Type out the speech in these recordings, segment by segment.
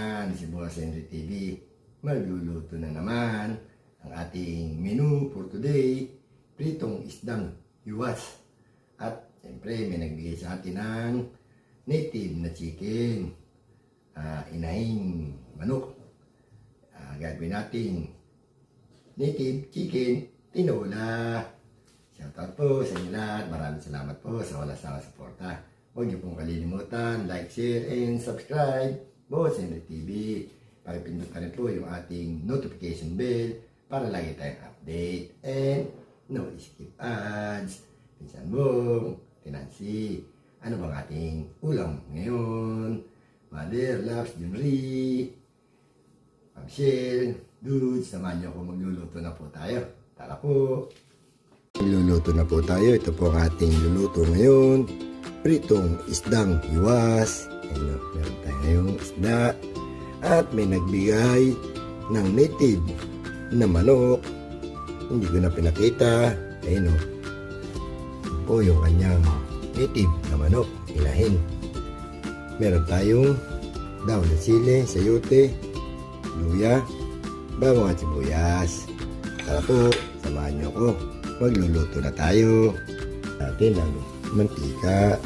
naman si Boss Henry TV. Magluluto na naman ang ating menu for today, pritong isdang hiwas. At siyempre may nagbigay sa atin ng native na chicken, inahing manok. Gagawin natin native chicken tinola. Shoutout po sa inyo lahat. Maraming salamat po sa walang sawang suporta. Huwag niyo pong kalilimutan, like, share, and subscribe. Boss Henry TV. Pakipindot ka rin po yung ating notification bell para lagi tayong update. And no skip ads. Pinsan Bong, Tinansi. Ano bang ating ulam ngayon? Mother, Loves, Junri, Michelle, Dudes, samahan niyo ako, magluluto na po tayo. Tara po! Luluto na po tayo. Ito po ang ating luluto ngayon. Pritong isdang hiwas. Ayun, meron tayo ngayong isda. At may nagbigay ng native na manok. Hindi ko na pinakita. Ayun o. Ito po yung kanyang native na manok. Inahin. Meron tayong daw na sili, sayote, luya, bawang at sibuyas. Tara po, samahan niyo ako. Magluluto na tayo. Natin ang mantika.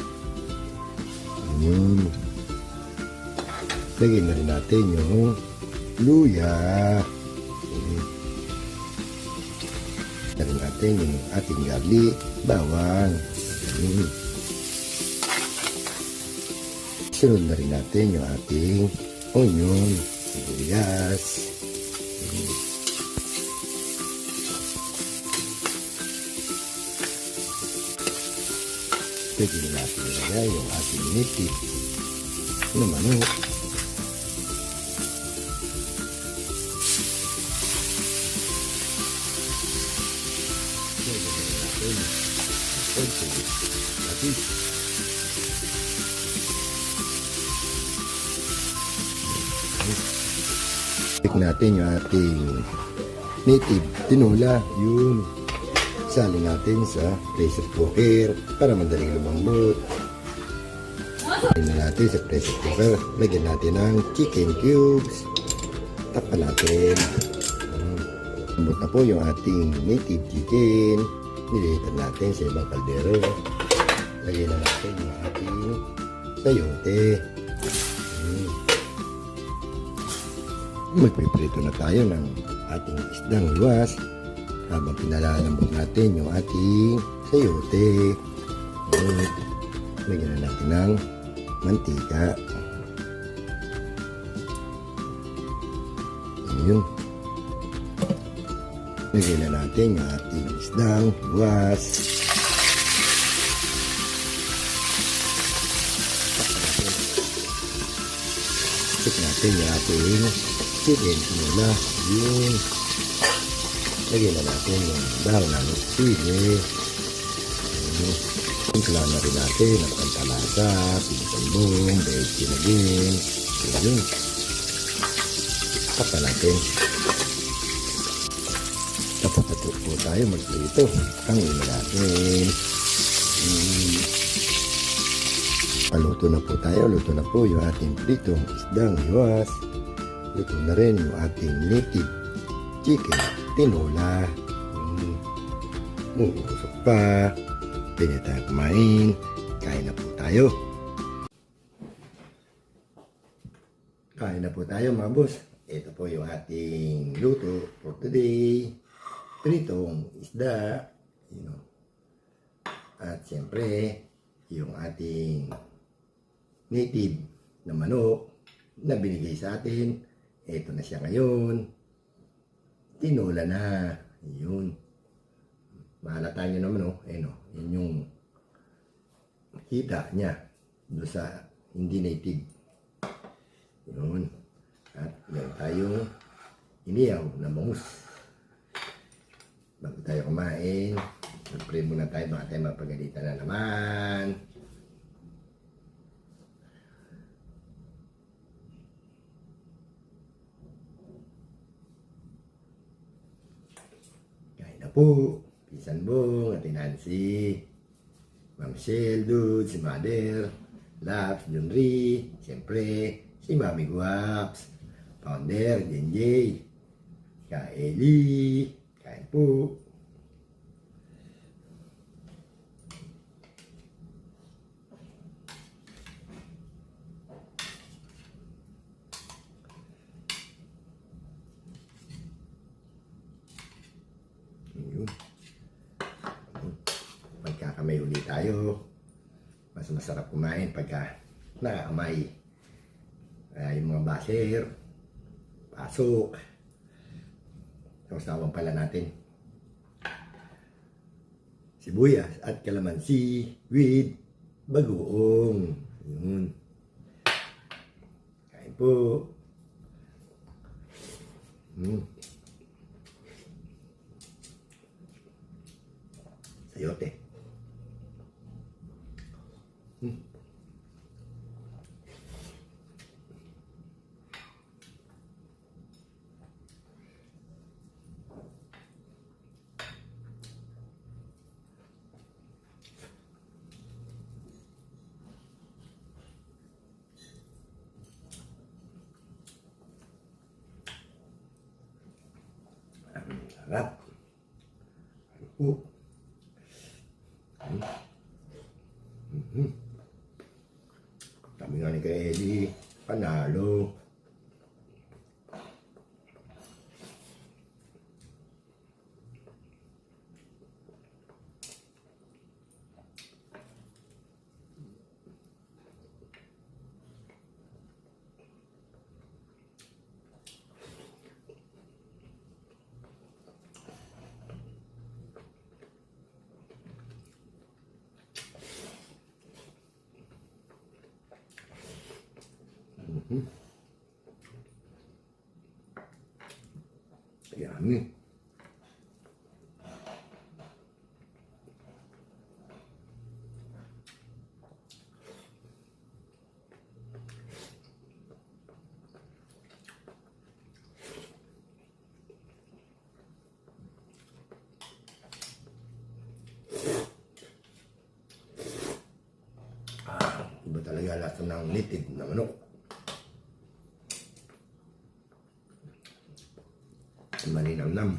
Lagyan na rin natin yung luya. Lagyan natin yung ating garlic, bawang. Sunod na rin natin yung ating onion, sibuyas. Pwede na natin ilagay yung ating native na manok. Pwede na natin konti lapis. Pick natin yung ating native tinola. Yun. Salin natin sa pressure cooker para madaling lumambot. Lagyan na natin sa pressure cooker. Lagyan natin ng chicken cubes. Takpan natin. Lambot na po yung ating native chicken. Nilitan natin sa ibang kaldero. Lagyan na natin yung ating sayote. Magpiprito na tayo ng ating isdang hiwas habang pinalalambot natin yung ating sayote. Lagyan na natin ng mantika. Yun. Lagyan na natin yung ating isdang hiwas. Check natin yung ating chicken tinola. Yun. Lagyan na natin yung daw na sili. Timpla na rin natin ang pantalasa, pinasambong, dahil kinagin. Yun. Tapa natin. Tapapatok po tayo magprito. Tangin na natin. Paluto na po tayo. Luto na po yung ating pritong isdang hiwas. Luto na rin yung ating native chicken tinola. Usok pa. Pwede tayo kumain. Kain na po tayo. Kain na po tayo mga boss. Ito po yung ating luto for today. Pritong isda. At siyempre yung ating native na manok na binigay sa atin. Ito na siya ngayon. Tinola na. Yun. Mahalata nyo naman, oh. Ayun, oh. Yun yung kita niya doon sa hindi native. Yun. At yan tayong iniyaw na bangus. Bago tayo kumain, mag-pray muna tayo. Baka tayo mapagalitan na naman. Po, Pinsan Bong, Ate Nancy, Ma'am Michelle, Dudes, si Mother, Loves, Junri, siyempre, si Mami Guaps, Founder, Jenjay, Ka Eli, kain po. Yun. Pagkakamay ulit tayo, mas masarap kumain pagka nakakamay. Yung mga baser, pasok, sausawan pala natin sibuyas at kalamansi with bagoong. Yun. Kain po. Sayote. Sarap. Sabi nga ni kay Eddie, panalo. Yummy. Iba talaga lasa ng native na manok. Maninamnam.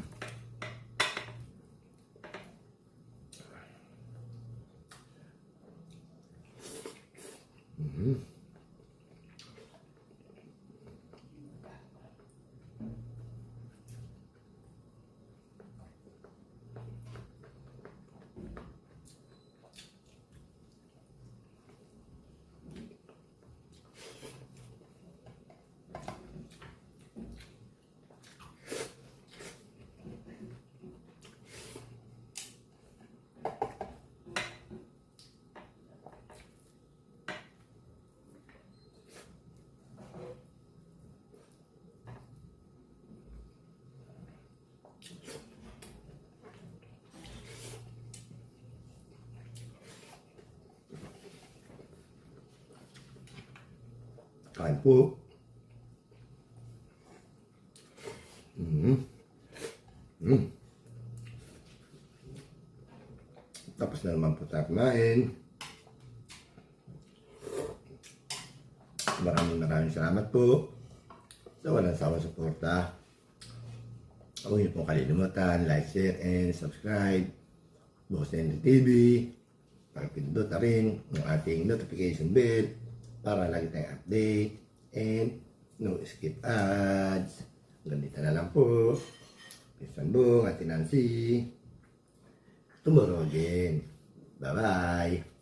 Kain po. Tapos na naman po tayo kumain. Maraming salamat po sa walang sawang suporta. Huwag niyo pong kalimutan, like, share, and subscribe. Boss Henry TV. Pakipindot na rin ang ating notification bell para lagi tayong update and no skip ads. Hanggang dito na lang po. Peace and boom, Ate Nancy. Tomorrow again. Bye-bye.